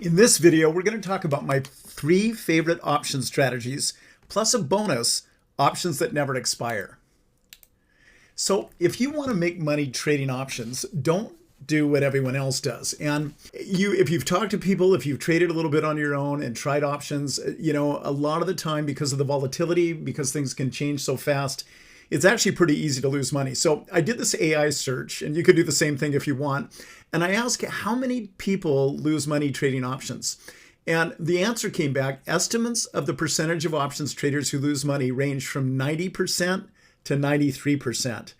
In this video, we're going to talk about my 3 favorite option strategies, plus a bonus, options that never expire. So if you want to make money trading options, don't do what everyone else does. And if you've talked to people, if you've traded a little bit on your own and tried options, a lot of the time because of the volatility, because things can change so fast, it's actually pretty easy to lose money. So I did this AI search, and you could do the same thing if you want. And I asked how many people lose money trading options. And the answer came back, estimates of the percentage of options traders who lose money range from 90% to 93%.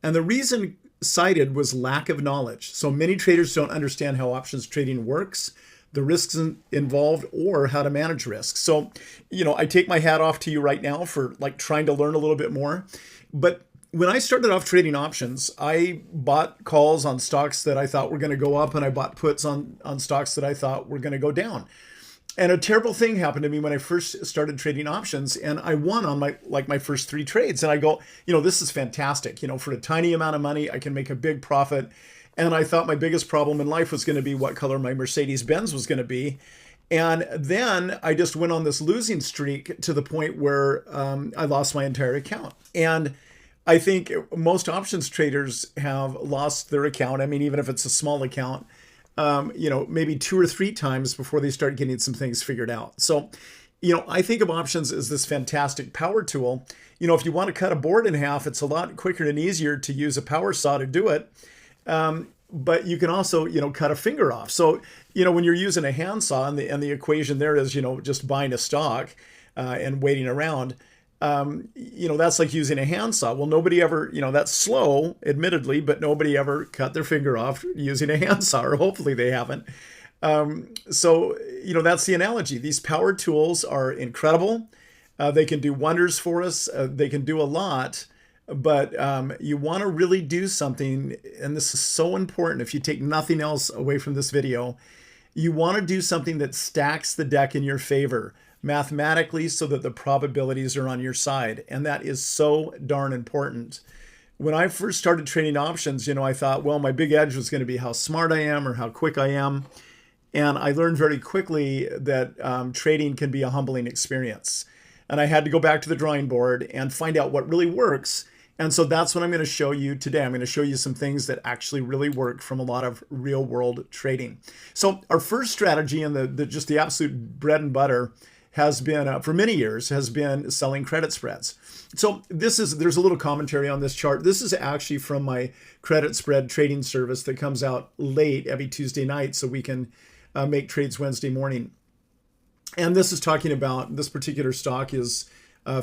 And the reason cited was lack of knowledge. So many traders don't understand how options trading works, the risks involved, or how to manage risks. So, I take my hat off to you right now for trying to learn a little bit more. But when I started off trading options, I bought calls on stocks that I thought were going to go up, and I bought puts on stocks that I thought were going to go down. And a terrible thing happened to me when I first started trading options, and I won on my first 3 trades. And I go, this is fantastic. For a tiny amount of money, I can make a big profit. And I thought my biggest problem in life was going to be what color my Mercedes-Benz was going to be. And then I just went on this losing streak to the point where I lost my entire account. And I think most options traders have lost their account. I mean, even if it's a small account, maybe 2 or 3 times before they start getting some things figured out. So, I think of options as this fantastic power tool. If you want to cut a board in half, it's a lot quicker and easier to use a power saw to do it. But you can also, cut a finger off. So, when you're using a handsaw and the equation there is, just buying a stock and waiting around, that's like using a handsaw. Well, nobody ever, that's slow, admittedly, but nobody ever cut their finger off using a handsaw, or hopefully they haven't. So, that's the analogy. These power tools are incredible. They can do wonders for us. They can do a lot. But you want to really do something, and this is so important if you take nothing else away from this video, you want to do something that stacks the deck in your favor mathematically so that the probabilities are on your side. And that is so darn important. When I first started trading options, I thought, well, my big edge was going to be how smart I am or how quick I am. And I learned very quickly that trading can be a humbling experience. And I had to go back to the drawing board and find out what really works. And so that's what I'm going to show you today. I'm going to show you some things that actually really work from a lot of real world trading. So our first strategy, and just the absolute bread and butter, has been for many years has been selling credit spreads. So there's a little commentary on this chart. This is actually from my credit spread trading service that comes out late every Tuesday night, so we can make trades Wednesday morning. And this is talking about this particular stock is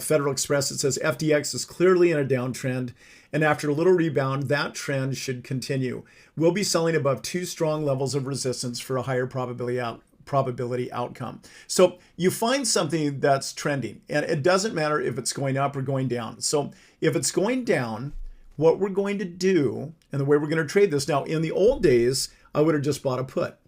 Federal Express. It says FDX is clearly in a downtrend, and after a little rebound, that trend should continue. We'll be selling above 2 strong levels of resistance for a higher probability outcome. So you find something that's trending, and it doesn't matter if it's going up or going down. So if it's going down, what we're going to do, and the way we're going to trade this now, in the old days, I would have just bought a put.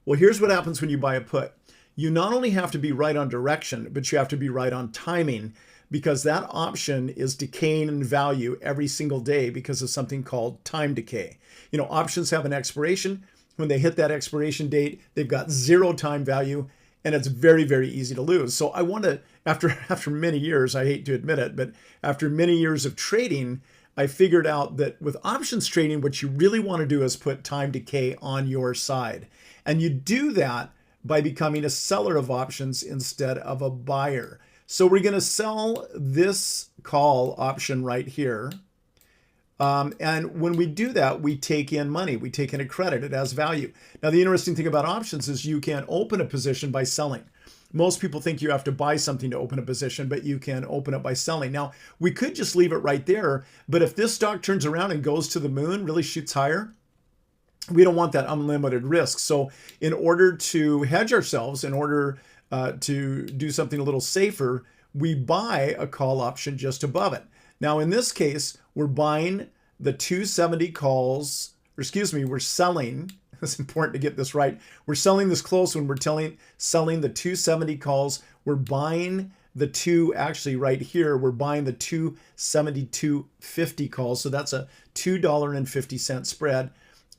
Well, here's what happens when you buy a put. You not only have to be right on direction, but you have to be right on timing, because that option is decaying in value every single day because of something called time decay. Options have an expiration. When they hit that expiration date, they've got 0 time value, and it's very, very easy to lose. So I want to, after many years, I hate to admit it, but after many years of trading, I figured out that with options trading, what you really want to do is put time decay on your side. And you do that by becoming a seller of options instead of a buyer. So we're going to sell this call option right here. And when we do that, we take in money. We take in a credit. It has value. Now, the interesting thing about options is you can open a position by selling. Most people think you have to buy something to open a position, but you can open it by selling. Now, we could just leave it right there. But if this stock turns around and goes to the moon, really shoots higher, we don't want that unlimited risk. So in order to hedge ourselves, in order to do something a little safer, we buy a call option just above it. Now, in this case, we're buying the 270 calls, or excuse me, we're selling. It's important to get this right. We're selling this close when we're selling the 270 calls. We're buying the actually right here, we're buying the 272.50 calls. So that's a $2.50 spread.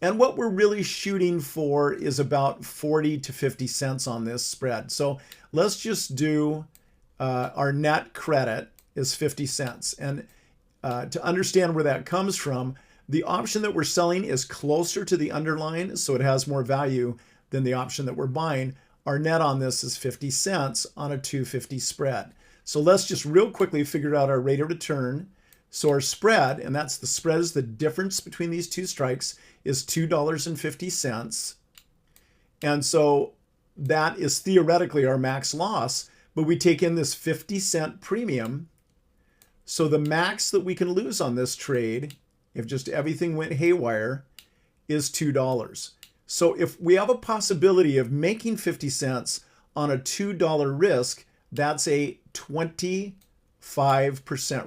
And what we're really shooting for is about 40 to 50 cents on this spread. So let's just do our net credit is 50 cents. And to understand where that comes from, the option that we're selling is closer to the underlying, so it has more value than the option that we're buying. Our net on this is 50 cents on a 250 spread. So let's just real quickly figure out our rate of return. So our spread, and that's the spread is the difference between these two strikes, is $2.50. And so that is theoretically our max loss, but we take in this 50-cent premium. So the max that we can lose on this trade, if just everything went haywire, is $2. So if we have a possibility of making 50 cents on a $2 risk, that's a 25%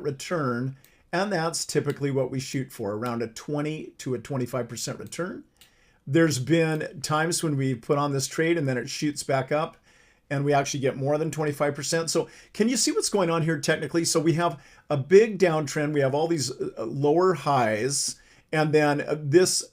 return. And that's typically what we shoot for, around a 20 to a 25% return. There's been times when we put on this trade and then it shoots back up and we actually get more than 25%. So can you see what's going on here technically? So we have a big downtrend. We have all these lower highs. And then this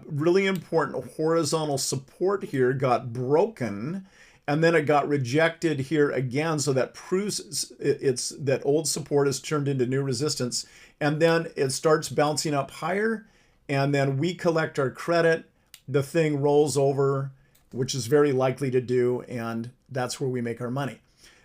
really important horizontal support here got broken. And then it got rejected here again. So that proves it's that old support is turned into new resistance. And then it starts bouncing up higher. And then we collect our credit. The thing rolls over, which is very likely to do. And that's where we make our money.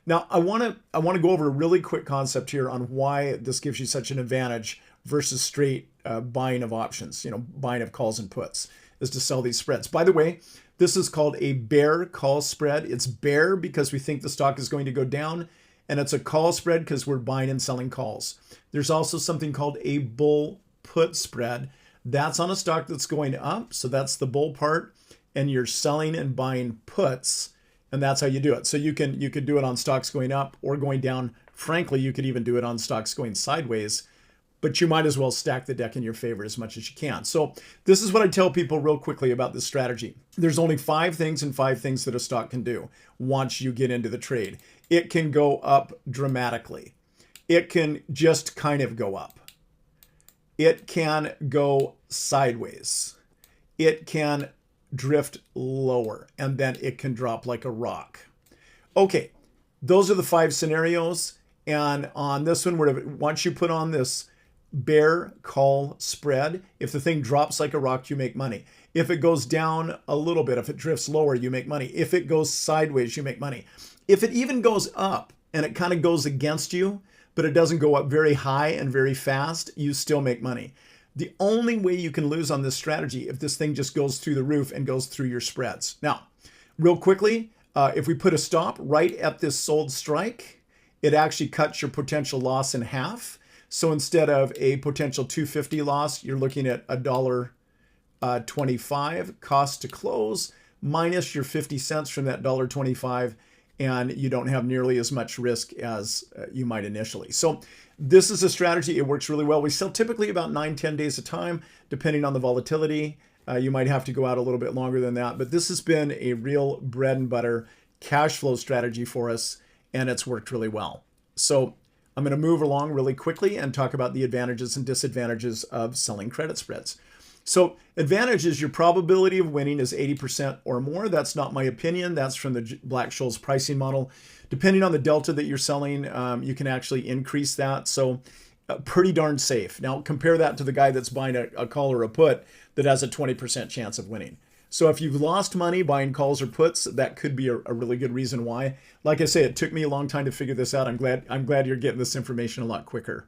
Now, I want to go over a really quick concept here on why this gives you such an advantage versus straight buying of options, buying of calls and puts, is to sell these spreads. By the way, this is called a bear call spread. It's bear because we think the stock is going to go down, and it's a call spread because we're buying and selling calls. There's also something called a bull put spread. That's on a stock that's going up, so that's the bull part, and you're selling and buying puts, and that's how you do it. So you could do it on stocks going up or going down. Frankly, you could even do it on stocks going sideways, but you might as well stack the deck in your favor as much as you can. So this is what I tell people real quickly about this strategy. There's only 5 things that a stock can do once you get into the trade. It can go up dramatically. It can just kind of go up. It can go sideways. It can drift lower, and then it can drop like a rock. Okay, those are the 5 scenarios. And on this one, once you put on this bear call spread, if the thing drops like a rock, you make money. If it goes down a little bit, if it drifts lower, you make money. If it goes sideways, you make money. If it even goes up and it kind of goes against you, but it doesn't go up very high and very fast, you still make money. The only way you can lose on this strategy if this thing just goes through the roof and goes through your spreads. Now, real quickly, if we put a stop right at this sold strike, it actually cuts your potential loss in half. So instead of a potential $2.50 loss, you're looking at $1.25 cost to close minus your 50 cents from that $1.25, and you don't have nearly as much risk as you might initially. So this is a strategy. It works really well. We sell typically about 9-10 days a time, depending on the volatility. You might have to go out a little bit longer than that, but this has been a real bread and butter cash flow strategy for us, and it's worked really well. So I'm going to move along really quickly and talk about the advantages and disadvantages of selling credit spreads. So advantage is your probability of winning is 80% or more. That's not my opinion. That's from the Black-Scholes pricing model. Depending on the delta that you're selling, you can actually increase that. So pretty darn safe. Now compare that to the guy that's buying a call or a put that has a 20% chance of winning. So if you've lost money buying calls or puts, that could be a really good reason why. Like I say, it took me a long time to figure this out. I'm glad you're getting this information a lot quicker.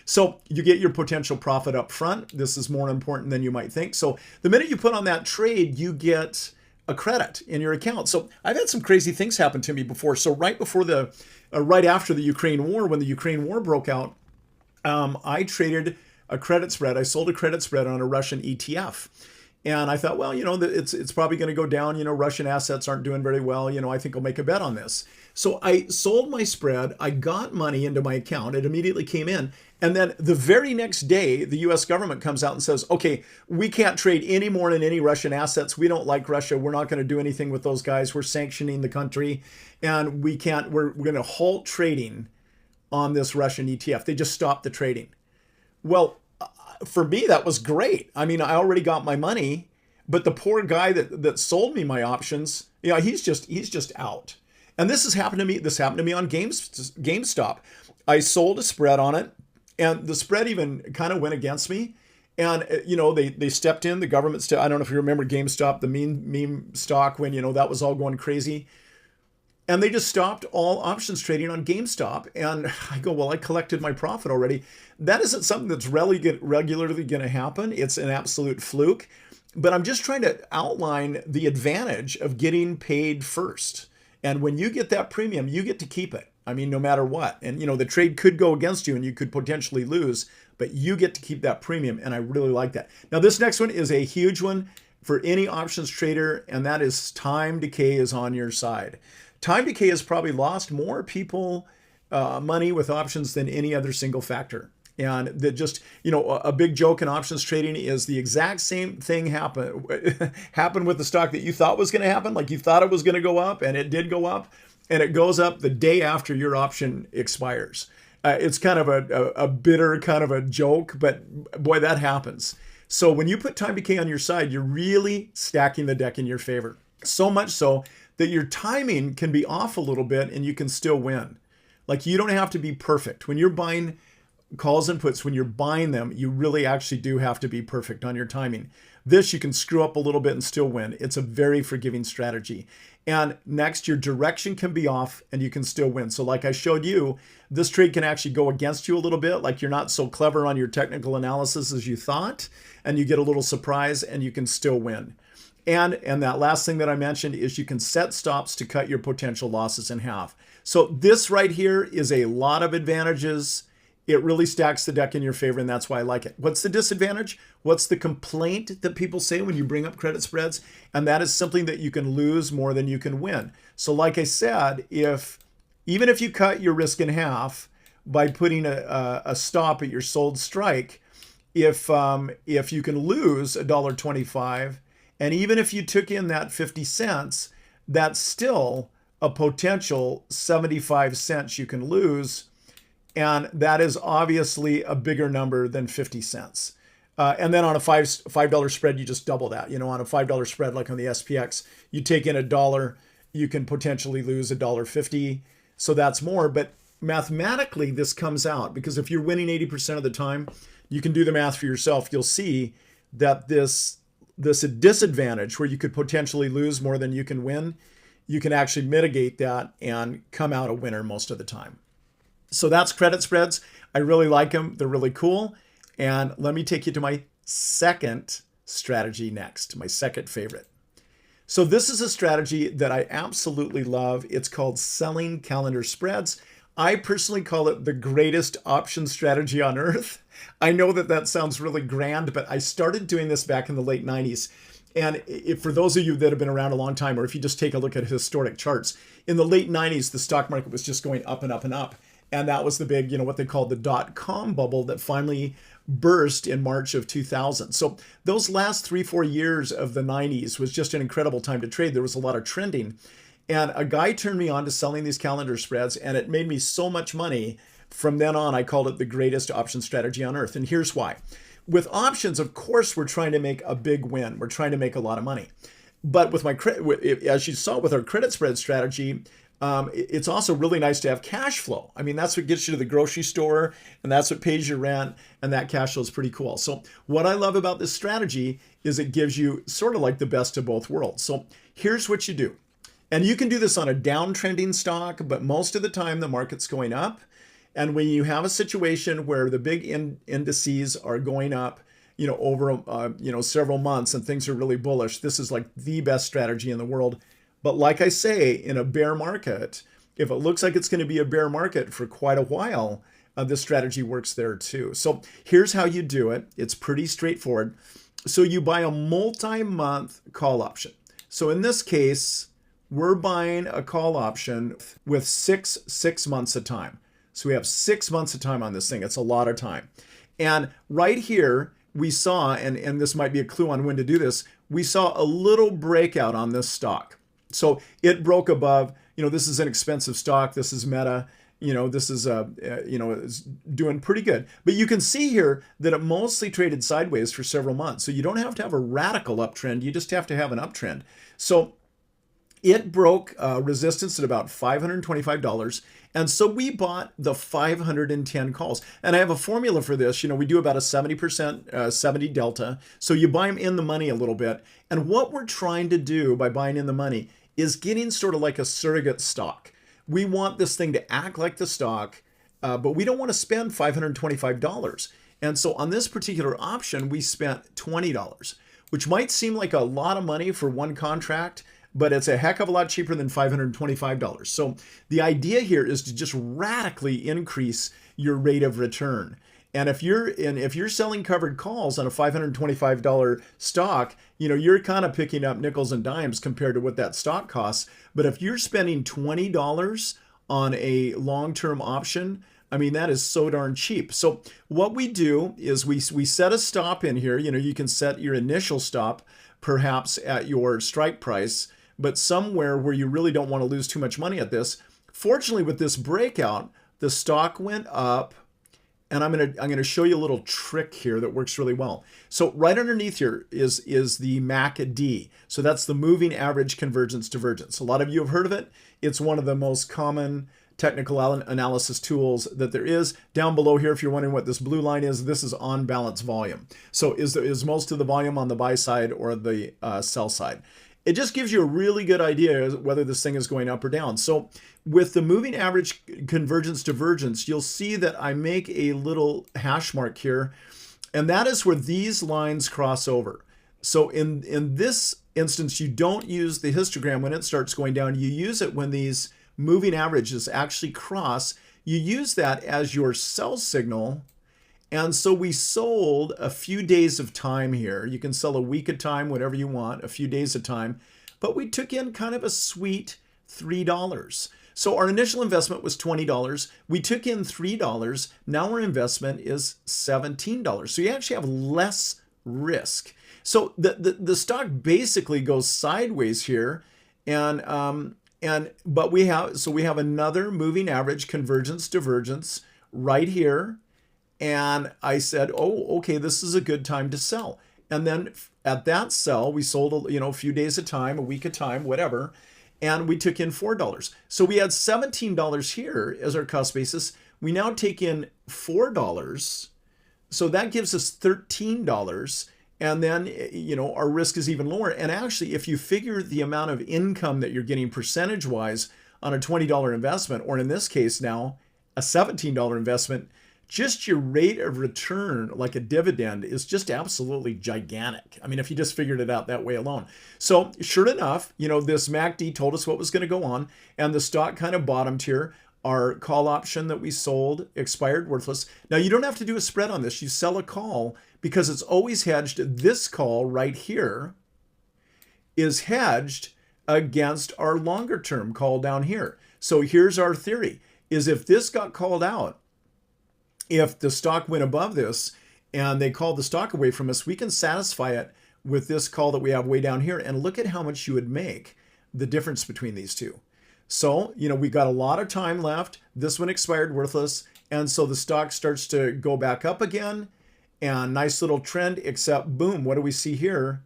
So you get your potential profit up front. This is more important than you might think. So the minute you put on that trade, you get a credit in your account. So I've had some crazy things happen to me before. So right after the Ukraine war, when the Ukraine war broke out, I traded a credit spread. I sold a credit spread on a Russian ETF. And I thought, well, it's probably going to go down. Russian assets aren't doing very well. I think I'll make a bet on this. So I sold my spread. I got money into my account. It immediately came in. And then the very next day, the US government comes out and says, okay, we can't trade any more in any Russian assets. We don't like Russia. We're not going to do anything with those guys. We're sanctioning the country. And we're going to halt trading on this Russian ETF. They just stopped the trading. Well, for me, that was great. I mean, I already got my money. But the poor guy that sold me my options, he's just out. And this has happened to me. This happened to me on GameStop. I sold a spread on it, and the spread even kind of went against me. And they stepped in. The government I don't know if you remember GameStop, the meme stock, when that was all going crazy. And they just stopped all options trading on GameStop. And I go, well, I collected my profit already. That isn't something that's regularly going to happen. It's an absolute fluke. But I'm just trying to outline the advantage of getting paid first. And when you get that premium, you get to keep it. I mean, no matter what. And, the trade could go against you and you could potentially lose, but you get to keep that premium. And I really like that. Now, this next one is a huge one for any options trader, and that is time decay is on your side. Time decay has probably lost more people money with options than any other single factor. And that just, a big joke in options trading is the exact same thing happened with the stock that you thought was going to happen. Like you thought it was going to go up, and it did go up, and it goes up the day after your option expires. It's kind of a bitter kind of a joke, but boy, that happens. So when you put time decay on your side, you're really stacking the deck in your favor. So much so that your timing can be off a little bit and you can still win. Like you don't have to be perfect. When you're buying calls and puts, when you're buying them, you really actually do have to be perfect on your timing. This, you can screw up a little bit and still win. It's a very forgiving strategy. And next, your direction can be off and you can still win. So like I showed you, this trade can actually go against you a little bit. Like you're not so clever on your technical analysis as you thought, and you get a little surprise and you can still win. And that last thing that I mentioned is you can set stops to cut your potential losses in half. So this right here is a lot of advantages. It really stacks the deck in your favor, and that's why I like it. What's the disadvantage? What's the complaint that people say when you bring up credit spreads? And that is something that you can lose more than you can win. So like I said, even if you cut your risk in half by putting a stop at your sold strike, if you can lose $1.25, and even if you took in that 50 cents, that's still a potential 75 cents you can lose. And that is obviously a bigger number than 50 cents. And then on a $5 spread, you just double that. On a $5 spread, like on the SPX, you take in $1, you can potentially lose $1.50. So that's more. But mathematically, this comes out because if you're winning 80% of the time, you can do the math for yourself. You'll see that this disadvantage where you could potentially lose more than you can win, you can actually mitigate that and come out a winner most of the time. So that's credit spreads. I really like them. They're really cool. And let me take you to my second strategy next, my second favorite. So this is a strategy that I absolutely love. It's called selling calendar spreads. I personally call it the greatest option strategy on earth. I know that sounds really grand, but I started doing this back in the late 90s. And for those of you that have been around a long time, or if you just take a look at historic charts, in the late 90s, the stock market was just going up and up and up. And that was the big, what they called the dot-com bubble that finally burst in March of 2000. So those last 3-4 years of the 90s was just an incredible time to trade. There was a lot of trending. And a guy turned me on to selling these calendar spreads, and it made me so much money. From then on, I called it the greatest option strategy on earth. And here's why. With options, of course, we're trying to make a big win. We're trying to make a lot of money. But with as you saw with our credit spread strategy, it's also really nice to have cash flow. I mean, that's what gets you to the grocery store, and that's what pays your rent, and that cash flow is pretty cool. So what I love about this strategy is it gives you sort of like the best of both worlds. So here's what you do. And you can do this on a downtrending stock, but most of the time the market's going up. And when you have a situation where the big indices are going up, over several months and things are really bullish, this is like the best strategy in the world. But like I say, in a bear market, if it looks like it's going to be a bear market for quite a while, this strategy works there too. So here's how you do it. It's pretty straightforward. So you buy a multi-month call option. So in this case, we're buying a call option with six months of time. So we have 6 months of time on this thing. It's a lot of time. And right here, we saw, and this might be a clue on when to do this, we saw a little breakout on this stock. So it broke above, this is an expensive stock. This is Meta. this is is doing pretty good. But you can see here that it mostly traded sideways for several months. So you don't have to have a radical uptrend. You just have to have an uptrend. So it broke resistance at about $525. And so we bought the 510 calls. And I have a formula for this. We do about a 70%, 70 delta. So you buy them in the money a little bit. And what we're trying to do by buying in the money is getting sort of like a surrogate stock. We want this thing to act like the stock, but we don't want to spend $525. And so on this particular option, we spent $20, which might seem like a lot of money for one contract, but it's a heck of a lot cheaper than $525. So the idea here is to just radically increase your rate of return. And if you're selling covered calls on a $525 stock, you're kind of picking up nickels and dimes compared to what that stock costs. But if you're spending $20 on a long-term option, that is so darn cheap. So what we do is we set a stop in here. You can set your initial stop perhaps at your strike price, but somewhere where you really don't want to lose too much money at this. Fortunately, with this breakout, the stock went up, and I'm gonna show you a little trick here that works really well. So right underneath here is the MACD. So that's the moving average convergence divergence. A lot of you have heard of it. It's one of the most common technical analysis tools that there is. Down below here, if you're wondering what this blue line is, this is on balance volume. So is most of the volume on the buy side or the sell side? It just gives you a really good idea whether this thing is going up or down. So with the moving average convergence divergence, you'll see that I make a little hash mark here, and that is where these lines cross over. So in this instance, you don't use the histogram when it starts going down. You use it when these moving averages actually cross. You use that as your sell signal. And so we sold a few days of time here. You can sell a week at a time, whatever you want, a few days at a time. But we took in kind of a sweet $3. So our initial investment was $20. We took in $3. Now our investment is $17. So you actually have less risk. So the stock basically goes sideways here, but we have another moving average convergence divergence right here. And I said, oh, okay, this is a good time to sell. And then at that sell, we sold a few days at a time, a week at a time, whatever, and we took in $4. So we had $17 here as our cost basis. We now take in $4. So that gives us $13. And then, our risk is even lower. And actually, if you figure the amount of income that you're getting percentage-wise on a $20 investment, or in this case now, a $17 investment, just your rate of return, like a dividend, is just absolutely gigantic. If you just figured it out that way alone. So sure enough, this MACD told us what was going to go on, and the stock kind of bottomed here. Our call option that we sold expired worthless. Now, you don't have to do a spread on this. You sell a call because it's always hedged. This call right here is hedged against our longer term call down here. So here's our theory, is if this got called out, if the stock went above this and they called the stock away from us, we can satisfy it with this call that we have way down here. And look at how much you would make the difference between these two. So, we got a lot of time left. This one expired worthless. And so the stock starts to go back up again, and nice little trend, except boom, what do we see here?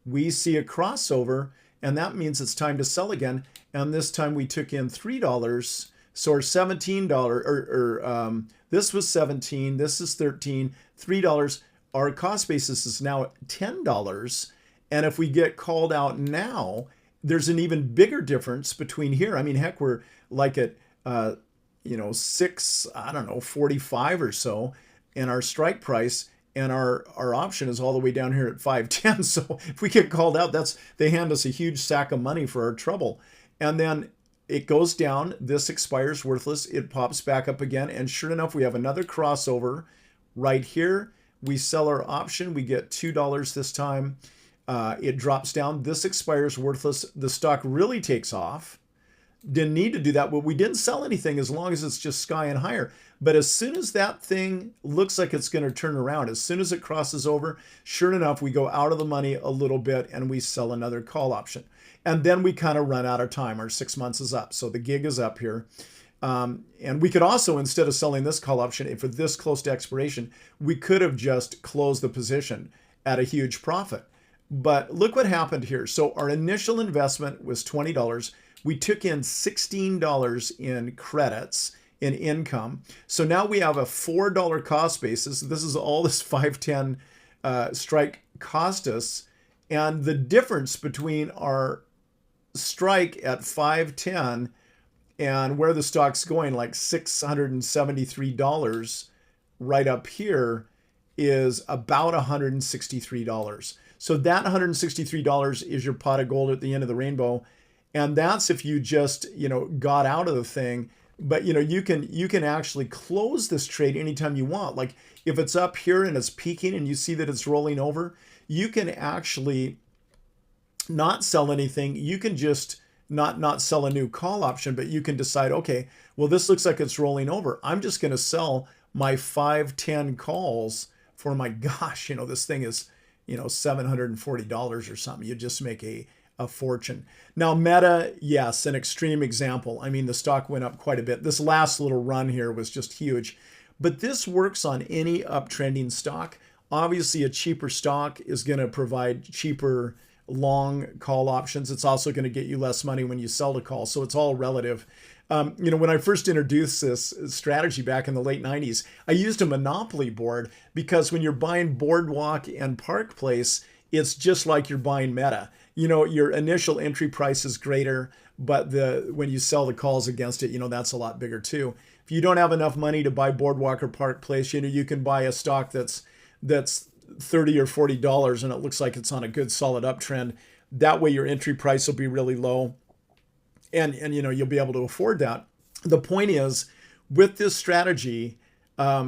We see a crossover, and that means it's time to sell again. And this time we took in $3. So our $17, this was 17, this is 13, $3. Our cost basis is now $10. And if we get called out now, there's an even bigger difference between here. Heck, we're like at, 45 or so in our strike price, and our option is all the way down here at 510. So if we get called out, they hand us a huge sack of money for our trouble. And then it goes down, this expires worthless, it pops back up again, and sure enough, we have another crossover right here. We sell our option, we get $2 this time. It drops down, this expires worthless, the stock really takes off. Didn't need to do that, but we didn't sell anything as long as it's just sky and higher. But as soon as that thing looks like it's going to turn around, as soon as it crosses over, sure enough, we go out of the money a little bit and we sell another call option. And then we kind of run out of time. Our 6 months is up. So the gig is up here. And we could also, instead of selling this call option, if it's this close to expiration, we could have just closed the position at a huge profit. But look what happened here. So our initial investment was $20. We took in $16 in credits, in income. So now we have a $4 cost basis. This is all this 510 strike cost us. And the difference between our strike at 510 and where the stock's going, like $673 right up here, is about $163. So that $163 is your pot of gold at the end of the rainbow. And that's if you just, got out of the thing. But, you can actually close this trade anytime you want. Like if it's up here and it's peaking and you see that it's rolling over, you can actually not sell anything. You can just not sell a new call option, but you can decide, okay, well, this looks like it's rolling over. I'm just going to sell my 510 calls for, my gosh, this thing is, $740 or something. You just make a fortune. Now, Meta, yes, an extreme example. I mean, the stock went up quite a bit. This last little run here was just huge, but this works on any uptrending stock. Obviously, a cheaper stock is going to provide cheaper long call options. It's also going to get you less money when you sell the call. So it's all relative. When I first introduced this strategy back in the late 90s, I used a monopoly board because when you're buying Boardwalk and Park Place, it's just like you're buying Meta. Your initial entry price is greater, but when you sell the calls against it, that's a lot bigger too. If you don't have enough money to buy Boardwalk or Park Place, you can buy a stock that's $30 or $40 and it looks like it's on a good solid uptrend. That way your entry price will be really low and you'll be able to afford that. The point is, with this strategy,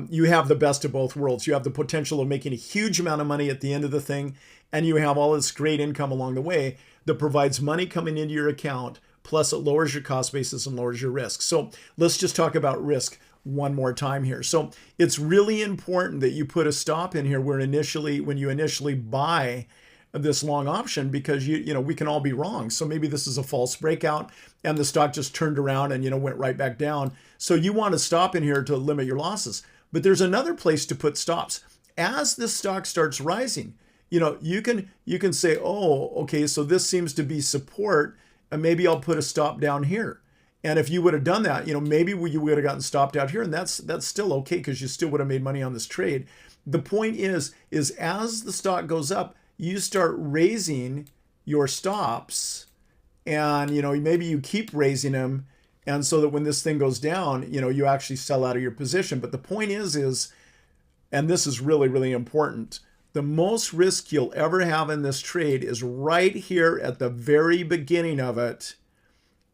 you have the best of both worlds. You have the potential of making a huge amount of money at the end of the thing, and you have all this great income along the way that provides money coming into your account, plus it lowers your cost basis and lowers your risk. So let's just talk about risk one more time here. So it's really important that you put a stop in here when you initially buy this long option, because we can all be wrong. So maybe this is a false breakout and the stock just turned around and went right back down. So you want to stop in here to limit your losses. But there's another place to put stops. As this stock starts rising, you can say, oh, okay, so this seems to be support, and maybe I'll put a stop down here. And if you would have done that, maybe you would have gotten stopped out here, and that's still okay because you still would have made money on this trade. The point is as the stock goes up, you start raising your stops, and maybe you keep raising them, and so that when this thing goes down, you actually sell out of your position. But the point is, and this is really, really important, the most risk you'll ever have in this trade is right here at the very beginning of it,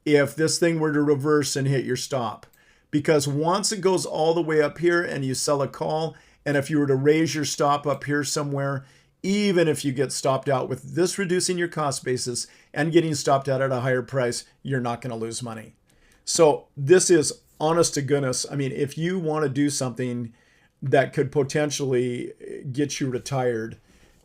if this thing were to reverse and hit your stop. Because once it goes all the way up here and you sell a call, and if you were to raise your stop up here somewhere, even if you get stopped out with this reducing your cost basis and getting stopped out at a higher price, you're not going to lose money. So this is honest to goodness. I mean, if you want to do something that could potentially get you retired,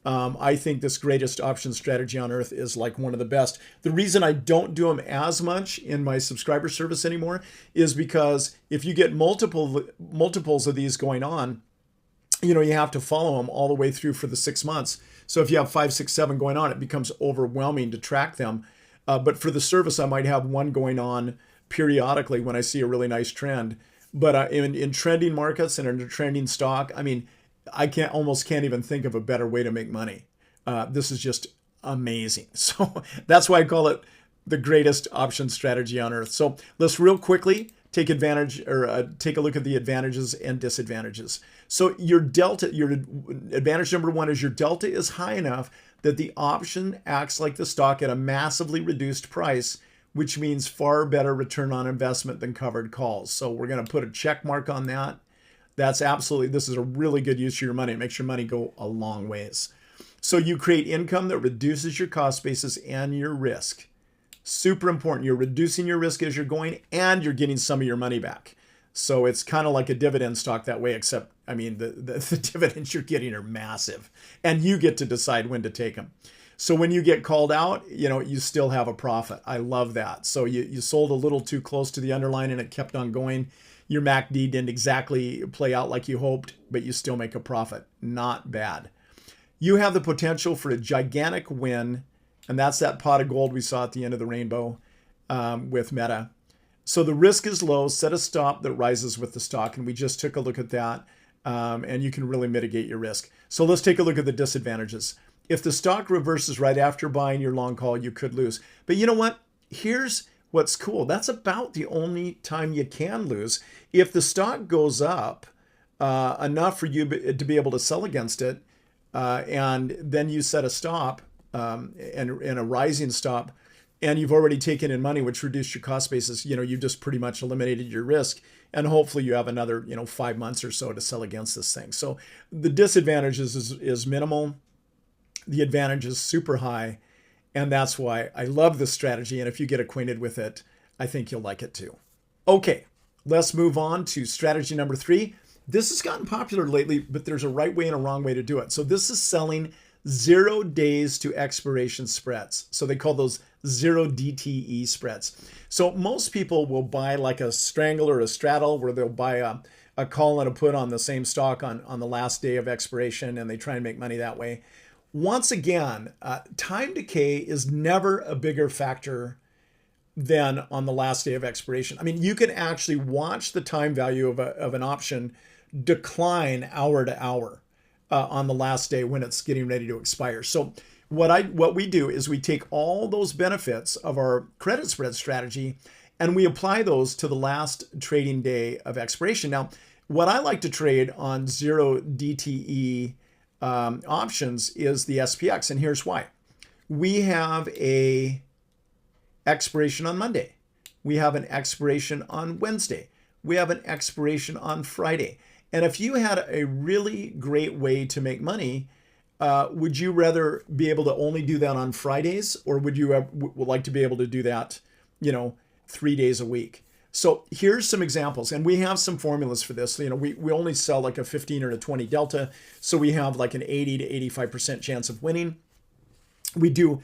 I think this greatest option strategy on earth is like one of the best. The reason I don't do them as much in my subscriber service anymore is because if you get multiples of these going on, you have to follow them all the way through for the 6 months. So if you have 5, 6, 7 going on, it becomes overwhelming to track them. But for the service, I might have one going on periodically when I see a really nice trend. But in trending markets and in a trending stock, I mean, I almost can't even think of a better way to make money. This is just amazing. So that's why I call it the greatest option strategy on earth. So let's real quickly take advantage or take a look at the advantages and disadvantages. So your advantage number one is your delta is high enough that the option acts like the stock at a massively reduced price, which means far better return on investment than covered calls. So we're going to put a check mark on that. This is a really good use of your money. It makes your money go a long ways. So you create income that reduces your cost basis and your risk. Super important. You're reducing your risk as you're going, and you're getting some of your money back. So it's kind of like a dividend stock that way, except, I mean, the dividends you're getting are massive, and you get to decide when to take them. So when you get called out, you still have a profit. I love that. So you sold a little too close to the underline and it kept on going. Your MACD didn't exactly play out like you hoped, but you still make a profit. Not bad. You have the potential for a gigantic win, and that's that pot of gold we saw at the end of the rainbow with Meta. So the risk is low. Set a stop that rises with the stock, and we just took a look at that, and you can really mitigate your risk. So let's take a look at the disadvantages. If the stock reverses right after buying your long call, you could lose. But you know what? Here's what's cool. That's about the only time you can lose. If the stock goes up enough for you to be able to sell against it, and then you set a stop and a rising stop, and you've already taken in money, which reduced your cost basis, you just pretty much eliminated your risk. And hopefully you have another, 5 months or so to sell against this thing. So the disadvantage is minimal. The advantage is super high. And that's why I love this strategy. And if you get acquainted with it, I think you'll like it too. Okay, let's move on to strategy number 3. This has gotten popular lately, but there's a right way and a wrong way to do it. So this is selling 0 days to expiration spreads. So they call those 0 DTE spreads. So most people will buy like a strangle or a straddle, where they'll buy a call and a put on the same stock on the last day of expiration, and they try and make money that way. Once again, time decay is never a bigger factor than on the last day of expiration. I mean, you can actually watch the time value of an option decline hour to hour on the last day when it's getting ready to expire. So what we do is we take all those benefits of our credit spread strategy and we apply those to the last trading day of expiration. Now, what I like to trade on 0 DTE options is the SPX, and here's why. We have a expiration on Monday. We have an expiration on Wednesday. We have an expiration on Friday. And if you had a really great way to make money, would you rather be able to only do that on Fridays, or would you would like to be able to do that, 3 days a week? So here's some examples, and we have some formulas for this. We only sell like a 15 or a 20 delta, so we have like an 80 to 85% chance of winning. We do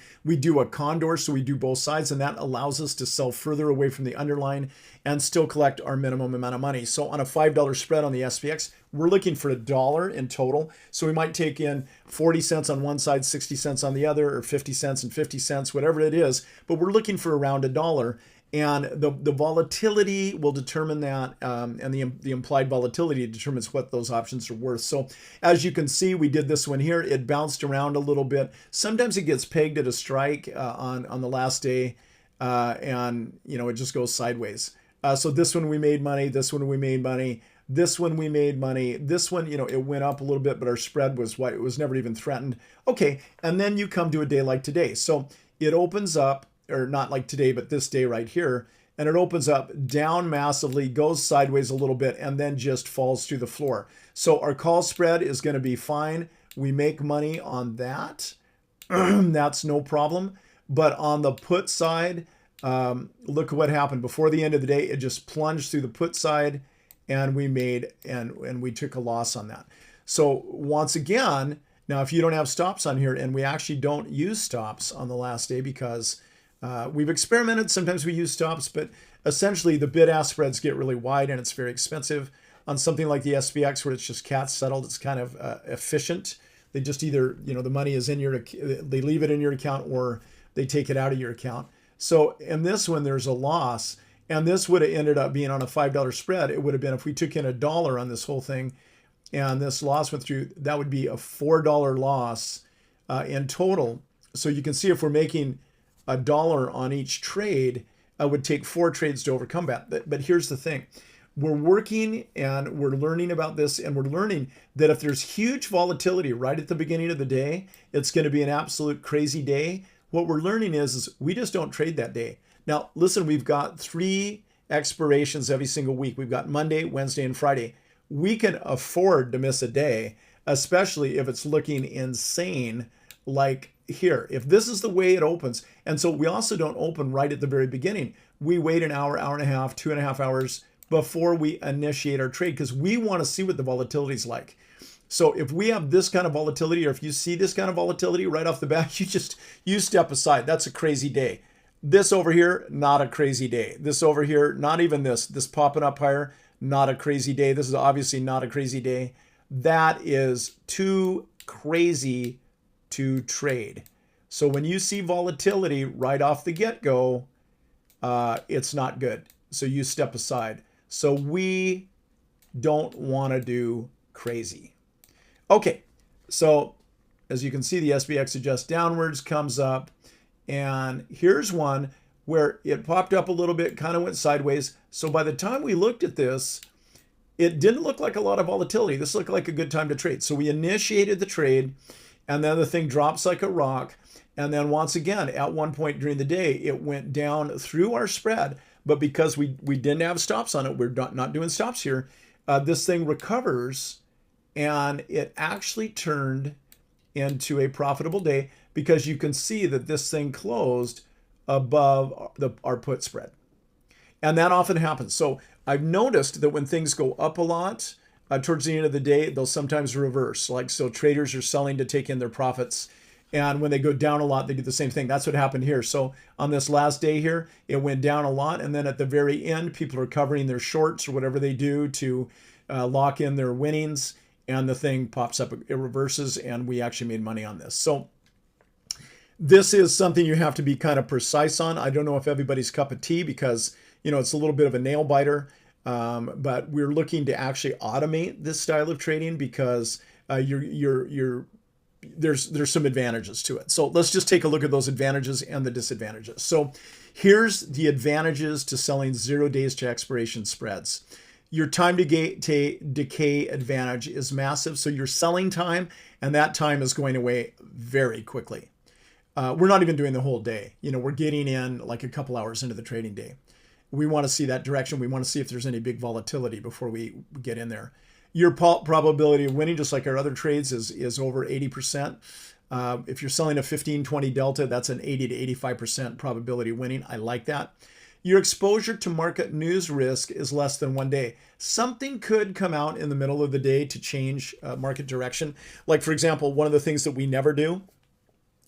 a condor, so we do both sides, and that allows us to sell further away from the underlying and still collect our minimum amount of money. So on a $5 spread on the SPX, we're looking for $1 in total. So we might take in 40 cents on one side, 60 cents on the other, or 50 cents and 50 cents, whatever it is. But we're looking for around $1. And the volatility will determine that, and the implied volatility determines what those options are worth. So as you can see, we did this one here. It bounced around a little bit. Sometimes it gets pegged at a strike on the last day, and it just goes sideways. So this one we made money. This one we made money. This one we made money. This one, it went up a little bit, but our spread was what? It was never even threatened. Okay, and then you come to a day like today. So it opens up. Or not like today, but this day right here. And it opens up down massively, goes sideways a little bit, and then just falls through the floor. So our call spread is going to be fine. We make money on that. That's no problem. But on the put side, look at what happened. Before the end of the day, it just plunged through the put side, and we made, and we took a loss on that. So once again, now if you don't have stops on here, and we actually don't use stops on the last day because we've experimented. Sometimes we use stops, but essentially the bid-ask spreads get really wide and it's very expensive. On something like the SPX where it's just cat settled, it's kind of efficient. They just either, the money is in they leave it in your account or they take it out of your account. So in this one, there's a loss, and this would have ended up being on a $5 spread. It would have been, if we took in $1 on this whole thing and this loss went through, that would be a $4 loss in total. So you can see if we're making $1 on each trade, would take 4 trades to overcome that. But here's the thing. We're working and we're learning about this, and we're learning that if there's huge volatility right at the beginning of the day, it's going to be an absolute crazy day. What we're learning is we just don't trade that day. Now, listen, we've got 3 expirations every single week. We've got Monday, Wednesday, and Friday. We can afford to miss a day, especially if it's looking insane like here. If this is the way it opens, and so we also don't open right at the very beginning. We wait an hour, hour and a half, 2.5 hours before we initiate our trade, because we want to see what the volatility is like. So if we have this kind of volatility, or if you see this kind of volatility right off the bat, you step aside. That's a crazy day. This over here, not a crazy day. This over here, not even this. This popping up higher, not a crazy day. This is obviously not a crazy day. That is too crazy to trade. So when you see volatility right off the get-go, it's not good. So you step aside. So we don't want to do crazy. Okay, so as you can see, the SPX adjusts downwards, comes up, and here's one where it popped up a little bit, kind of went sideways. So by the time we looked at this, it didn't look like a lot of volatility. This looked like a good time to trade. So we initiated the trade, and then the thing drops like a rock. And then once again, at one point during the day, it went down through our spread. But because we didn't have stops on it, we're not doing stops here, this thing recovers, and it actually turned into a profitable day because you can see that this thing closed above our put spread. And that often happens. So I've noticed that when things go up a lot, towards the end of the day, they'll sometimes reverse. Like, so traders are selling to take in their profits. And when they go down a lot, they do the same thing. That's what happened here. So on this last day here, it went down a lot. And then at the very end, people are covering their shorts or whatever they do to lock in their winnings. And the thing pops up, it reverses, and we actually made money on this. So this is something you have to be kind of precise on. I don't know if everybody's cup of tea because, it's a little bit of a nail biter. But we're looking to actually automate this style of trading because there's some advantages to it. So let's just take a look at those advantages and the disadvantages. So here's the advantages to selling 0 days to expiration spreads. Your time to decay advantage is massive. So your selling time, and that time is going away very quickly. We're not even doing the whole day. We're getting in like a couple hours into the trading day. We want to see that direction. We want to see if there's any big volatility before we get in there. Your probability of winning, just like our other trades, is over 80%. If you're selling a 15-20 delta, that's an 80 to 85% probability of winning. I like that. Your exposure to market news risk is less than 1 day. Something could come out in the middle of the day to change market direction. Like, for example, one of the things that we never do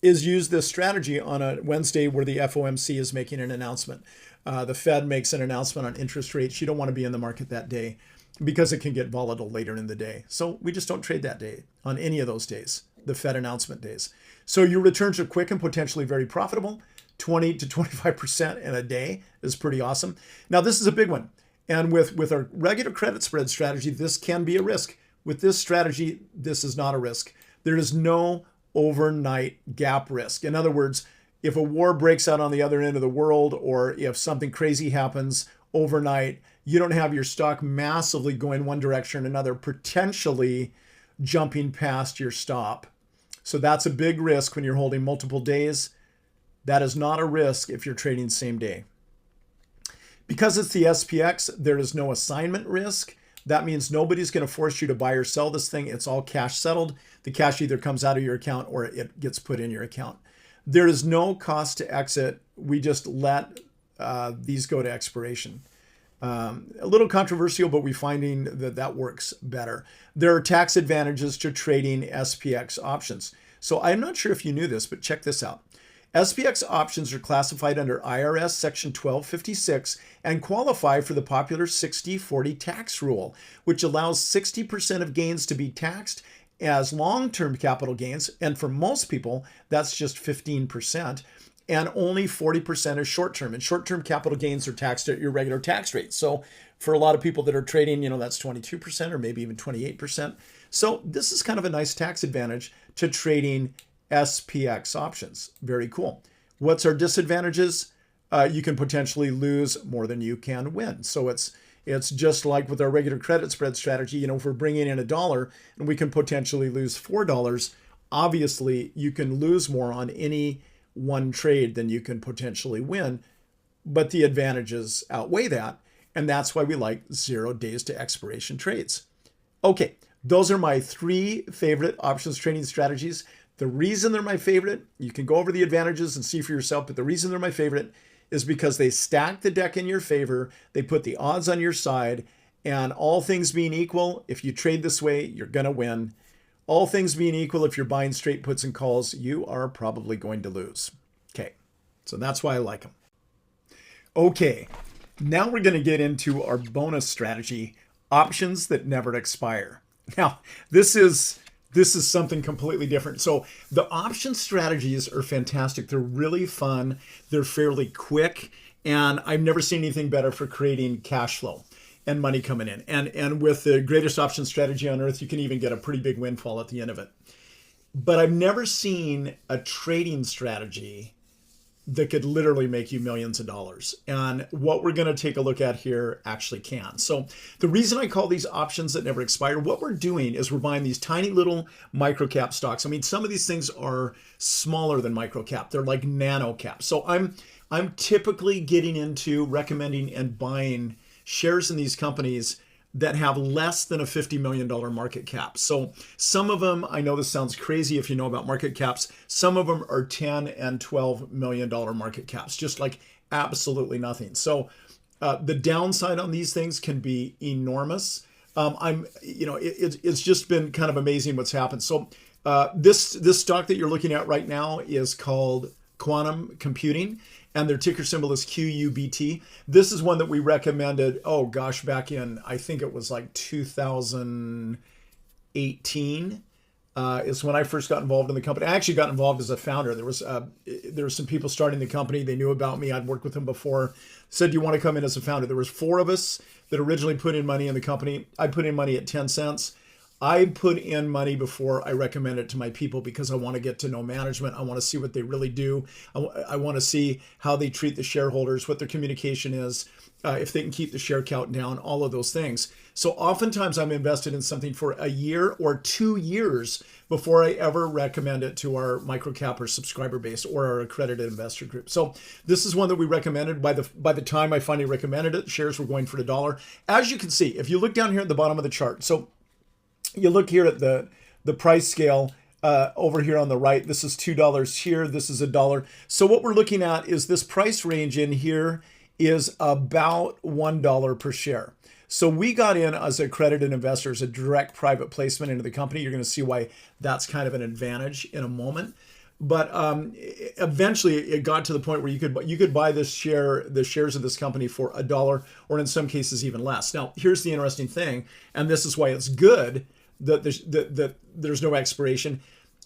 is use this strategy on a Wednesday where the FOMC is making an announcement. The Fed makes an announcement on interest rates. You don't want to be in the market that day because it can get volatile later in the day. So we just don't trade that day on any of those days, the Fed announcement days. So your returns are quick and potentially very profitable. 20 to 25% in a day is pretty awesome. Now, this is a big one. And with our regular credit spread strategy, this can be a risk. With this strategy, this is not a risk. There is no overnight gap risk. In other words, if a war breaks out on the other end of the world, or if something crazy happens overnight, you don't have your stock massively going one direction or another, potentially jumping past your stop. So that's a big risk when you're holding multiple days. That is not a risk if you're trading same day. Because it's the SPX, there is no assignment risk. That means nobody's going to force you to buy or sell this thing. It's all cash settled. The cash either comes out of your account or it gets put in your account. There is no cost to exit. We just let these go to expiration. A little controversial, but we're finding that works better. There are tax advantages to trading SPX options. So I'm not sure if you knew this, but check this out. SPX options are classified under IRS Section 1256 and qualify for the popular 60-40 tax rule, which allows 60% of gains to be taxed as long-term capital gains. And for most people, that's just 15%. And only 40% is short-term. And short-term capital gains are taxed at your regular tax rate. So for a lot of people that are trading, that's 22% or maybe even 28%. So this is kind of a nice tax advantage to trading SPX options. Very cool. What's our disadvantages? You can potentially lose more than you can win. So it's just like with our regular credit spread strategy. If we're bringing in $1 and we can potentially lose $4, obviously you can lose more on any one trade than you can potentially win, but the advantages outweigh that. And that's why we like 0 days to expiration trades. Okay, those are my 3 favorite options trading strategies. The reason they're my favorite, you can go over the advantages and see for yourself, but the reason they're my favorite is because they stack the deck in your favor. They put the odds on your side, and all things being equal, if you trade this way, you're going to win. All things being equal, if you're buying straight puts and calls, you are probably going to lose. Okay, so that's why I like them. Okay, now we're going to get into our bonus strategy, options that never expire. Now, this is something completely different. So the option strategies are fantastic. They're really fun. They're fairly quick, and I've never seen anything better for creating cash flow and money coming in. And with the greatest option strategy on earth, you can even get a pretty big windfall at the end of it. But I've never seen a trading strategy that could literally make you millions of dollars. And what we're going to take a look at here actually can. So the reason I call these options that never expire, what we're doing is we're buying these tiny little micro cap stocks. I mean, some of these things are smaller than micro cap. They're like nano cap. So I'm typically getting into recommending and buying shares in these companies that have less than a $50 million market cap. So some of them, I know this sounds crazy if you know about market caps, some of them are 10 and $12 million market caps, just like absolutely nothing. So the downside on these things can be enormous. It's just been kind of amazing what's happened. So this stock that you're looking at right now is called Quantum Computing, and their ticker symbol is QUBT. This is one that we recommended, oh gosh, back in, I think it was like 2018 is when I first got involved in the company. I actually got involved as a founder. There was some people starting the company. They knew about me. I'd worked with them before. Said, do you want to come in as a founder? There was 4 of us that originally put in money in the company. I put in money at 10 cents. I put in money before I recommend it to my people because I want to get to know management. I want to see what they really do. I want to see how they treat the shareholders, what their communication is, if they can keep the share count down, all of those things. So oftentimes I'm invested in something for a year or 2 years before I ever recommend it to our microcap or subscriber base or our accredited investor group. So this is one that we recommended. By the time I finally recommended it, shares were going for $1. As you can see, if you look down here at the bottom of the chart, so you look here at the price scale over here on the right. This is $2 here. This is $1. So what we're looking at is this price range in here is about $1 per share. So we got in as accredited investors, a direct private placement into the company. You're going to see why that's kind of an advantage in a moment. But eventually it got to the point where you could buy the shares of this company for $1, or in some cases even less. Now, here's the interesting thing, and this is why it's good that there's no expiration,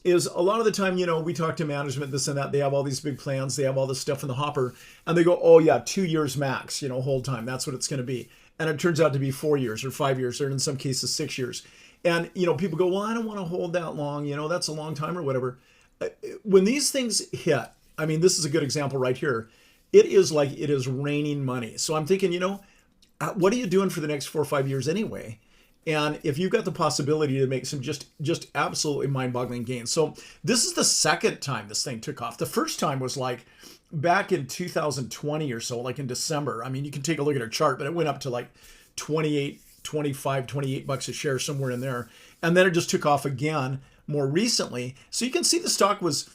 is a lot of the time, we talk to management, this and that, they have all these big plans, they have all this stuff in the hopper, and they go, oh yeah, 2 years max, hold time, that's what it's going to be. And it turns out to be 4 years or 5 years, or in some cases 6 years. And, people go, well, I don't want to hold that long, that's a long time or whatever. When these things hit, I mean, this is a good example right here. It is like it is raining money. So I'm thinking, what are you doing for the next 4 or 5 years anyway? And if you've got the possibility to make some just absolutely mind-boggling gains. So this is the second time this thing took off. The first time was like back in 2020 or so, like in December. I mean, you can take a look at our chart, but it went up to like 28, 25, 28 bucks a share, somewhere in there. And then it just took off again more recently. So you can see the stock was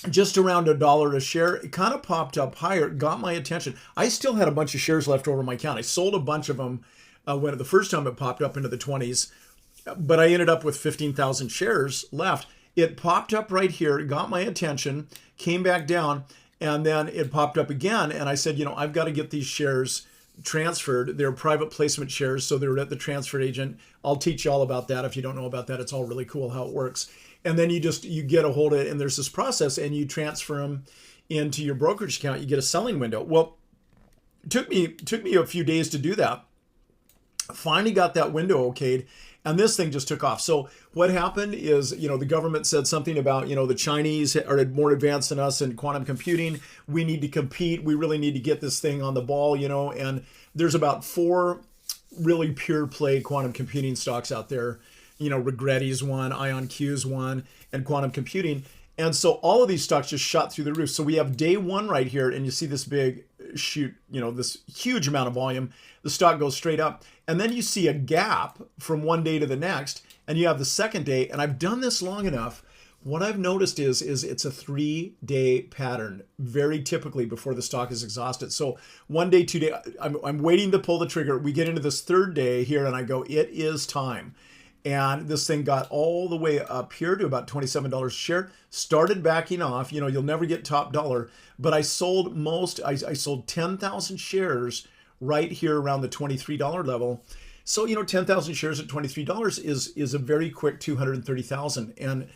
just around $1 a share. It kind of popped up higher, got my attention. I still had a bunch of shares left over in my account. I sold a bunch of them when the first time it popped up into the 20s, but I ended up with 15,000 shares left. It popped up right here, got my attention, came back down, and then it popped up again. And I said, I've got to get these shares transferred. They're private placement shares, so they're at the transfer agent. I'll teach you all about that. If you don't know about that, it's all really cool how it works. And then you get a hold of it, and there's this process, and you transfer them into your brokerage account. You get a selling window. Well, it took me a few days to do that. Finally got that window okayed, and this thing just took off. So what happened is, the government said something about, the Chinese are more advanced than us in quantum computing. We need to compete. We really need to get this thing on the ball, and there's about 4 really pure play quantum computing stocks out there. Regretti's one, IonQ's one, and quantum computing. And so all of these stocks just shot through the roof. So we have day one right here, and you see this big shoot, this huge amount of volume. The stock goes straight up. And then you see a gap from one day to the next, and you have the second day. And I've done this long enough. What I've noticed is it's a 3-day pattern, very typically before the stock is exhausted. So 1 day, 2 day, I'm waiting to pull the trigger. We get into this third day here, and I go, it is time. And this thing got all the way up here to about $27 a share, started backing off. You know, you'll never get top dollar, but I sold I sold 10,000 shares right here around the $23 level. So, you know, 10,000 shares at $23 is a very quick 230,000. And,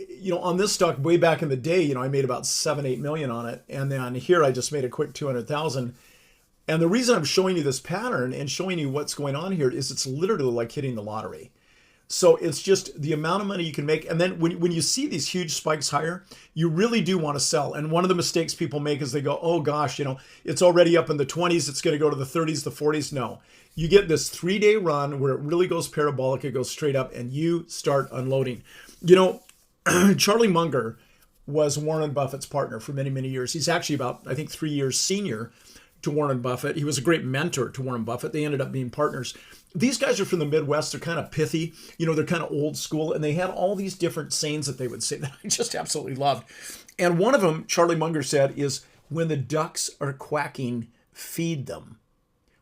you know, on this stock way back in the day, you know, I made about 7-8 million on it. And then here I just made a quick 200,000. And the reason I'm showing you this pattern and showing you what's going on here is it's literally like hitting the lottery. So it's just the amount of money you can make. And then when you see these huge spikes higher, you really do want to sell. And one of the mistakes people make is they go, oh gosh, you know, it's already up in the 20s. It's going to go to the 30s, the 40s. No, you get this 3-day run where it really goes parabolic. It goes straight up and you start unloading. You know, Charlie Munger was Warren Buffett's partner for many, many years. He's actually about, I think, 3 years senior to Warren Buffett. He was a great mentor to Warren Buffett. They ended up being partners. These guys are from the Midwest. They're kind of pithy. You know, they're kind of old school. And they had all these different sayings that they would say that I just absolutely loved. And one of them, Charlie Munger said, is when the ducks are quacking, feed them.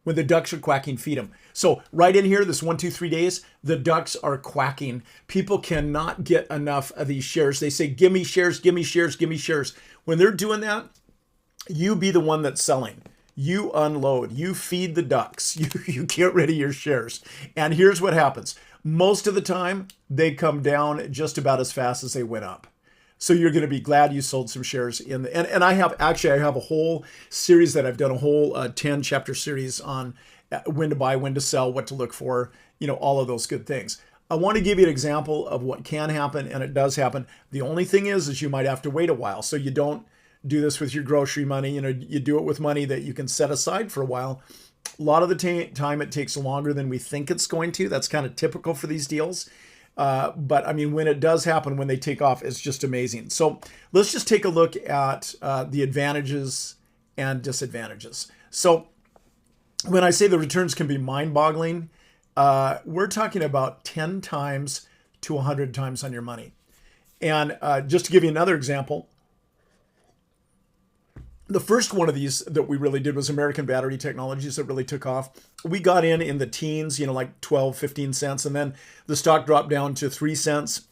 When the ducks are quacking, feed them. So right in here, this 1, 2, 3 days, the ducks are quacking. People cannot get enough of these shares. They say, give me shares, give me shares, give me shares. When they're doing that, you be the one that's selling. You unload, you feed the ducks, you get rid of your shares. And here's what happens. Most of the time, they come down just about as fast as they went up. So you're going to be glad you sold some shares in the, and I have a whole series that I've done, a whole 10 chapter series on when to buy, when to sell, what to look for, you know, all of those good things. I want to give you an example of what can happen, and it does happen. The only thing is you might have to wait a while. So you don't do this with your grocery money. You know, you do it with money that you can set aside for a while. A lot of the time it takes longer than we think it's going to. That's kind of typical for these deals. But I mean, when it does happen, when they take off, it's just amazing. So let's just take a look at the advantages and disadvantages. So when I say the returns can be mind-boggling, we're talking about 10 times to 100 times on your money. And just to give you another example, the first one of these that we really did was American Battery Technologies that really took off. We got in the teens, you know, like 12, 15 cents. And then the stock dropped down to 3 cents.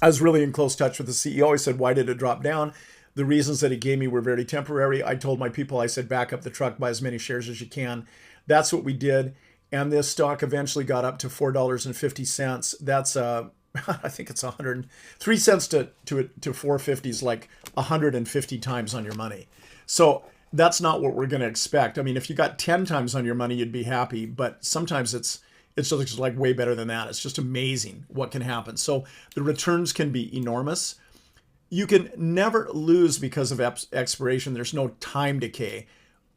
I was really in close touch with the CEO. I said, why did it drop down? The reasons that he gave me were very temporary. I told my people, I said, back up the truck, buy as many shares as you can. That's what we did. And this stock eventually got up to $4.50. That's I think it's 3 cents to 450 is like 150 times on your money. So that's not what we're going to expect. I mean, if you got 10 times on your money, you'd be happy, but sometimes it's just like way better than that. It's just amazing what can happen. So the returns can be enormous. You can never lose because of expiration. There's no time decay.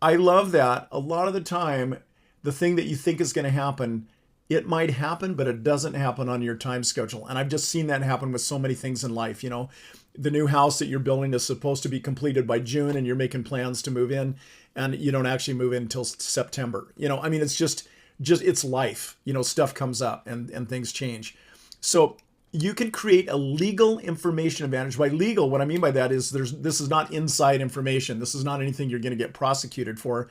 I love that. A lot of the time, the thing that you think is going to happen, it might happen, but it doesn't happen on your time schedule. And I've just seen that happen with so many things in life. You know, the new house that you're building is supposed to be completed by June and you're making plans to move in and you don't actually move in until September. You know, I mean, it's just it's life. You know, stuff comes up and things change. So you can create a legal information advantage. By legal, what I mean by that is this is not inside information. This is not anything you're going to get prosecuted for.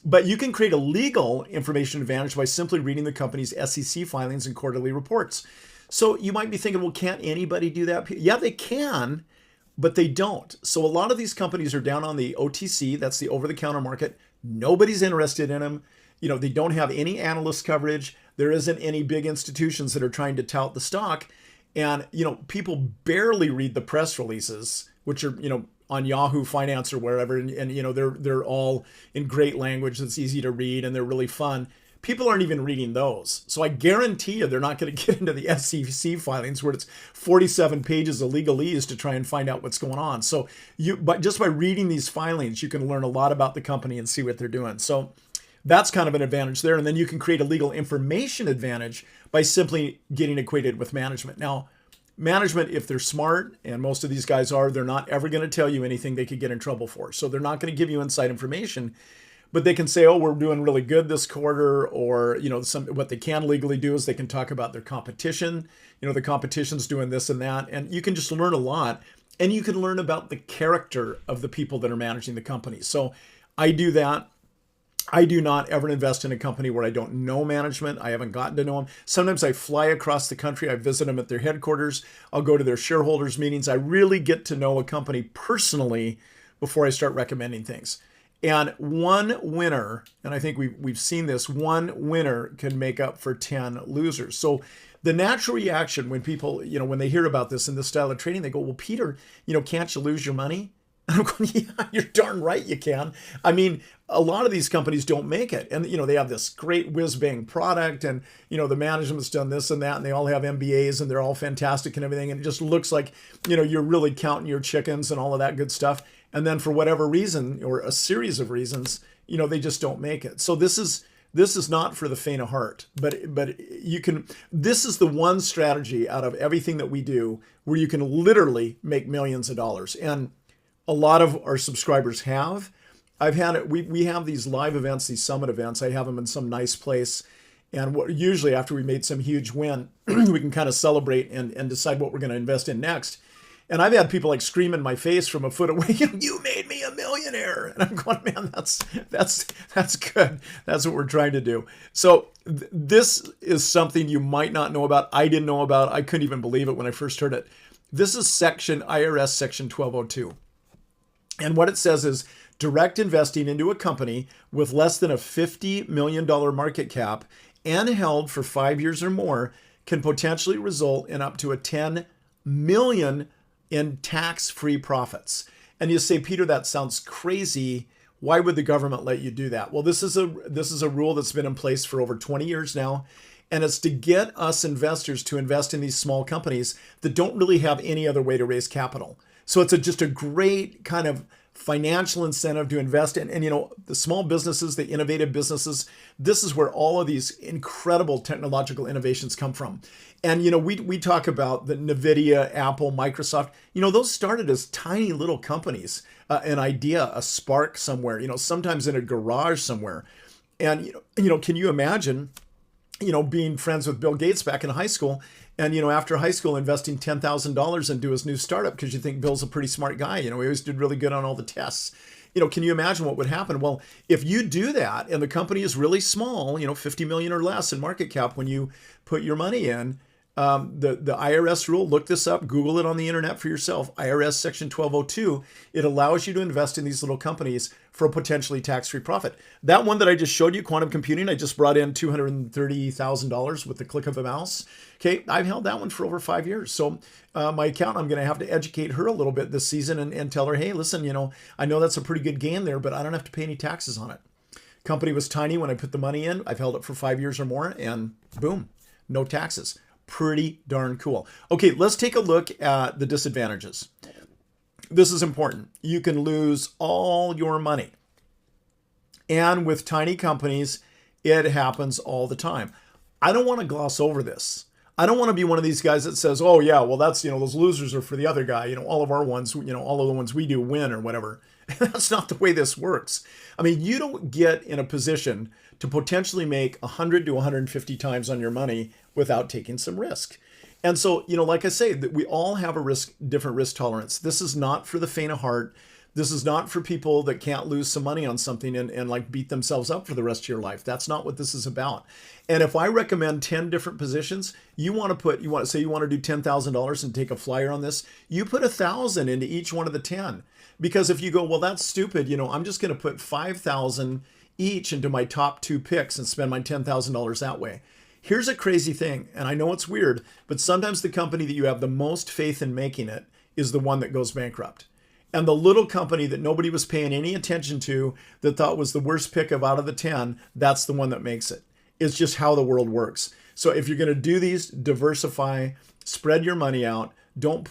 But you can create a legal information advantage by simply reading the company's SEC filings and quarterly reports. So you might be thinking, well, can't anybody do that? Yeah, they can, but they don't. So a lot of these companies are down on the OTC, that's the over-the-counter market. Nobody's interested in them. You know, they don't have any analyst coverage. There isn't any big institutions that are trying to tout the stock. And, you know, people barely read the press releases, which are, you know, on Yahoo Finance or wherever, and you know, they're all in great language that's easy to read and they're really fun. People aren't even reading those. So I guarantee you they're not going to get into the SEC filings where it's 47 pages of legalese to try and find out what's going on. So but just by reading these filings, you can learn a lot about the company and see what they're doing. So that's kind of an advantage there. And then you can create a legal information advantage by simply getting acquainted with management. Now, management, if they're smart, and most of these guys are, they're not ever going to tell you anything they could get in trouble for. So they're not going to give you inside information, but they can say, oh, we're doing really good this quarter, or, you know, what they can legally do is they can talk about their competition. You know, the competition's doing this and that, and you can just learn a lot, and you can learn about the character of the people that are managing the company. So I do that. I do not ever invest in a company where I don't know management. I haven't gotten to know them. Sometimes I fly across the country. I visit them at their headquarters. I'll go to their shareholders meetings. I really get to know a company personally before I start recommending things. And one winner, and I think we've seen this, one winner can make up for 10 losers. So the natural reaction when people, when they hear about this in this style of trading, they go, well, Peter, can't you lose your money? And I'm going, yeah, you're darn right you can. I mean, a lot of these companies don't make it. And, they have this great whiz-bang product and, the management's done this and that, and they all have MBAs and they're all fantastic and everything. And it just looks like, you're really counting your chickens and all of that good stuff. And then for whatever reason, or a series of reasons, they just don't make it. So this is not for the faint of heart, but this is the one strategy out of everything that we do where you can literally make millions of dollars. And a lot of our subscribers have. I've had it. We have these live events, these summit events. I have them in some nice place. And usually after we made some huge win, we can kind of celebrate and decide what we're going to invest in next. And I've had people like scream in my face from a foot away, you made me a millionaire. And I'm going, man, that's good. That's what we're trying to do. So this is something you might not know about. I didn't know about. I couldn't even believe it when I first heard it. This is IRS section 1202. And what it says is direct investing into a company with less than a $50 million market cap and held for 5 years or more can potentially result in up to a $10 million in tax-free profits. And you say, Peter, that sounds crazy. Why would the government let you do that? Well, this is a rule that's been in place for over 20 years now. And it's to get us investors to invest in these small companies that don't really have any other way to raise capital. So it's just a great kind of financial incentive to invest in. And, the small businesses, the innovative businesses, this is where all of these incredible technological innovations come from. And, we talk about the NVIDIA, Apple, Microsoft, those started as tiny little companies, an idea, a spark somewhere, sometimes in a garage somewhere. And, can you imagine, being friends with Bill Gates back in high school and, after high school investing $10,000 into his new startup because you think Bill's a pretty smart guy. He always did really good on all the tests. Can you imagine what would happen? Well, if you do that and the company is really small, 50 million or less in market cap when you put your money in, the IRS rule, look this up, Google it on the internet for yourself, IRS section 1202, it allows you to invest in these little companies for a potentially tax-free profit. That one that I just showed you, quantum computing, I just brought in $230,000 with the click of a mouse. Okay, I've held that one for over 5 years. So my accountant, I'm going to have to educate her a little bit this season and tell her, hey, listen, I know that's a pretty good gain there, but I don't have to pay any taxes on it. Company was tiny when I put the money in. I've held it for 5 years or more and boom, no taxes. Pretty darn cool. Okay, let's take a look at the disadvantages. This is important. You can lose all your money. And with tiny companies, it happens all the time. I don't want to gloss over this. I don't want to be one of these guys that says, oh yeah, well that's, those losers are for the other guy. All of our ones, all of the ones we do win or whatever. That's not the way this works. I mean, you don't get in a position to potentially make 100 to 150 times on your money without taking some risk. And so, like I say, that we all have a different risk tolerance. This is not for the faint of heart. This is not for people that can't lose some money on something and like beat themselves up for the rest of your life. That's not what this is about. And if I recommend 10 different positions, you want to do $10,000 and take a flyer on this, you put 1,000 into each one of the 10. Because if you go, well, that's stupid, I'm just going to put 5,000 each into my top 2 picks and spend my $10,000 that way. Here's a crazy thing, and I know it's weird, but sometimes the company that you have the most faith in making it is the one that goes bankrupt. And the little company that nobody was paying any attention to that thought was the worst pick out of the 10, that's the one that makes it. It's just how the world works. So if you're going to do these, diversify, spread your money out. Don't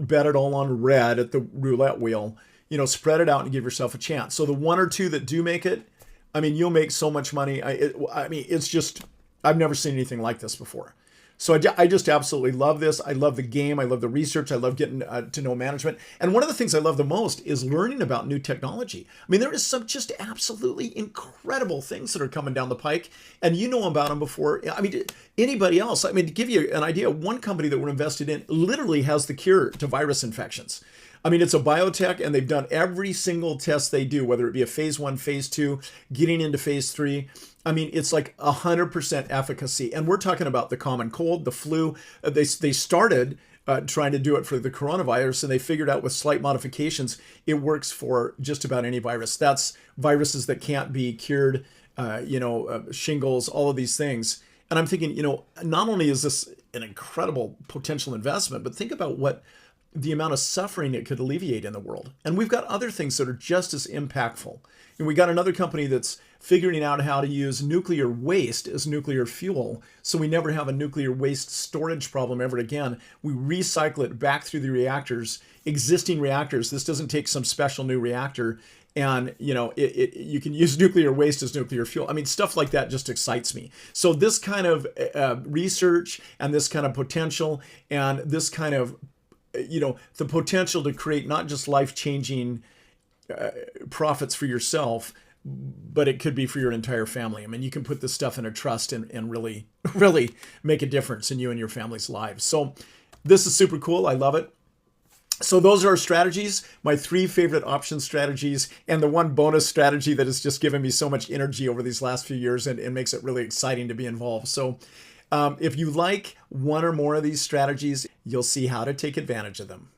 bet it all on red at the roulette wheel. Spread it out and give yourself a chance. So the 1 or 2 that do make it, I mean, you'll make so much money. It's just, I've never seen anything like this before. So I just absolutely love this. I love the game. I love the research. I love getting to know management. And one of the things I love the most is learning about new technology. I mean, there is some just absolutely incredible things that are coming down the pike, and you know about them before. I mean, anybody else? I mean, to give you an idea, one company that we're invested in literally has the cure to virus infections. I mean, it's a biotech, and they've done every single test they do, whether it be a phase 1, phase 2, getting into phase 3. I mean, it's like 100% efficacy. And we're talking about the common cold, the flu. They started trying to do it for the coronavirus, and they figured out with slight modifications, it works for just about any virus. That's viruses that can't be cured, shingles, all of these things. And I'm thinking, not only is this an incredible potential investment, but think about what the amount of suffering it could alleviate in the world. And we've got other things that are just as impactful. And we got another company that's figuring out how to use nuclear waste as nuclear fuel, so we never have a nuclear waste storage problem ever again. We recycle it back through the reactors, existing reactors. This doesn't take some special new reactor. And, you can use nuclear waste as nuclear fuel. I mean, stuff like that just excites me. So this kind of research and this kind of potential and this kind of, the potential to create not just life-changing profits for yourself, but it could be for your entire family. I mean, you can put this stuff in a trust and really, really make a difference in you and your family's lives. So this is super cool. I love it. So those are our strategies, my 3 favorite option strategies, and the one bonus strategy that has just given me so much energy over these last few years and makes it really exciting to be involved. So if you like one or more of these strategies, you'll see how to take advantage of them.